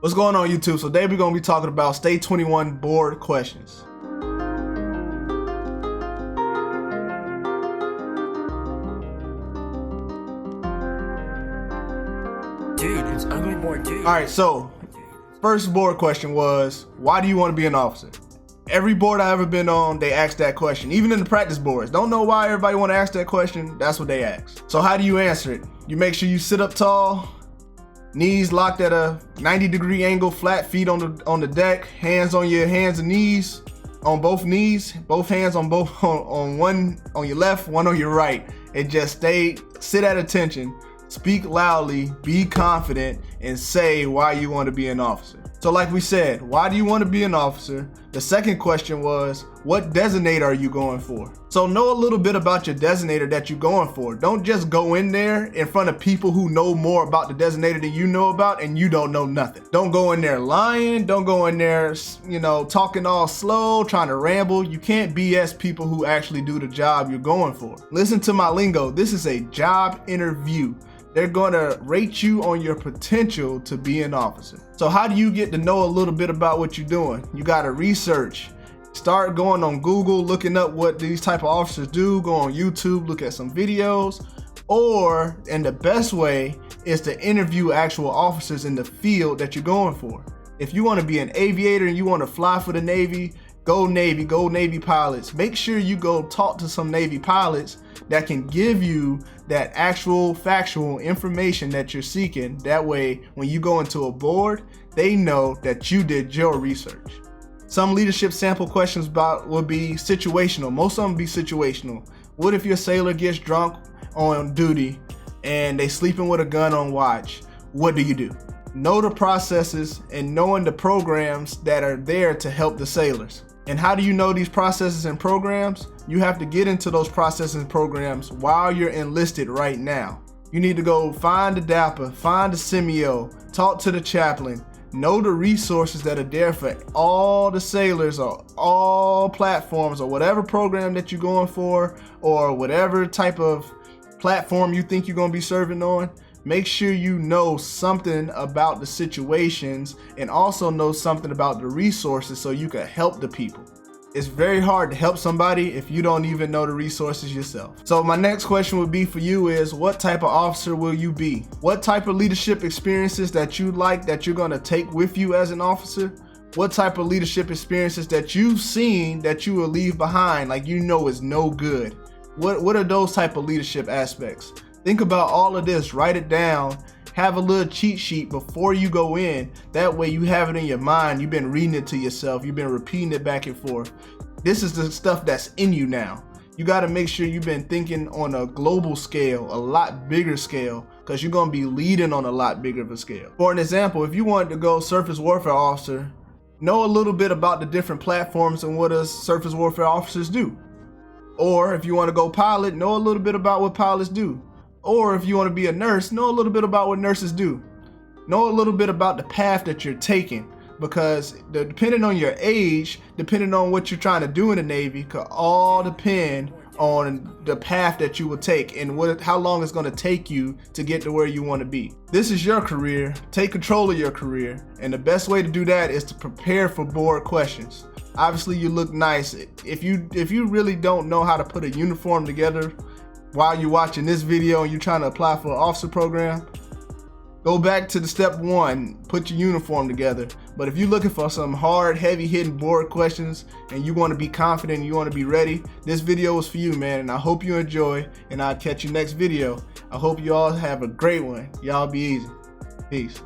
What's going on, YouTube? So today we're going to be talking about STA-21 board questions. Dude, it's ugly board, dude. Alright, so first board question was, why do you want to be an officer? Every board I've ever been on, they ask that question. Even in the practice boards. Don't know why everybody want to ask that question. That's what they ask. So how do you answer it? You make sure you sit up tall, knees locked at a 90-degree angle, flat feet on the deck, hands on your hands and knees, on both knees, both hands on one on your left, one on your right, and just sit at attention, speak loudly, be confident, and say why you want to be an officer. So like we said, why do you want to be an officer? The second question was, what designator are you going for? So know a little bit about your designator that you're going for. Don't just go in there in front of people who know more about the designator than you know about and you don't know nothing. Don't go in there lying. Don't go in there, talking all slow, trying to ramble. You can't BS people who actually do the job you're going for. Listen to my lingo. This is a job interview. They're gonna rate you on your potential to be an officer. So how do you get to know a little bit about what you're doing? You gotta research. Start going on Google, looking up what these type of officers do. Go on YouTube, look at some videos. And the best way is to interview actual officers in the field that you're going for. If you wanna be an aviator and you wanna fly for the Navy, go Navy pilots. Make sure you go talk to some Navy pilots that can give you that actual factual information that you're seeking. That way, when you go into a board, they know that you did your research. Some leadership sample questions will be situational. Most of them be situational. What if your sailor gets drunk on duty and they sleeping with a gun on watch? What do you do? Know the processes and knowing the programs that are there to help the sailors. And how do you know these processes and programs? You have to get into those processes and programs while you're enlisted right now. You need to go find the DAPA, find the CMEO, talk to the chaplain, know the resources that are there for all the sailors or all platforms or whatever program that you're going for or whatever type of platform you think you're going to be serving on. Make sure you know something about the situations and also know something about the resources so you can help the people. It's very hard to help somebody if you don't even know the resources yourself. So my next question would be for you is, what type of officer will you be? What type of leadership experiences that you like that you're gonna take with you as an officer? What type of leadership experiences that you've seen that you will leave behind like you know is no good? What are those type of leadership aspects? Think about all of this, write it down, have a little cheat sheet before you go in. That way you have it in your mind, you've been reading it to yourself, you've been repeating it back and forth. This is the stuff that's in you now. You gotta make sure you've been thinking on a global scale, a lot bigger scale, because you're gonna be leading on a lot bigger of a scale. For an example, if you wanted to go surface warfare officer, know a little bit about the different platforms and what does surface warfare officers do. Or if you wanna go pilot, know a little bit about what pilots do. Or if you want to be a nurse, know a little bit about what nurses do. Know a little bit about the path that you're taking, because depending on your age, depending on what you're trying to do in the Navy, could all depend on the path that you will take and how long it's going to take you to get to where you want to be. This is your career. Take control of your career. And the best way to do that is to prepare for board questions. Obviously, you look nice. If you really don't know how to put a uniform together while you're watching this video and you're trying to apply for an officer program, go back to the step one, put your uniform together. But if you're looking for some hard, heavy hitting board questions and you want to be confident and you want to be ready, this video is for you, man. And I hope you enjoy, and I'll catch you next video. I hope you all have a great one. Y'all be easy. Peace.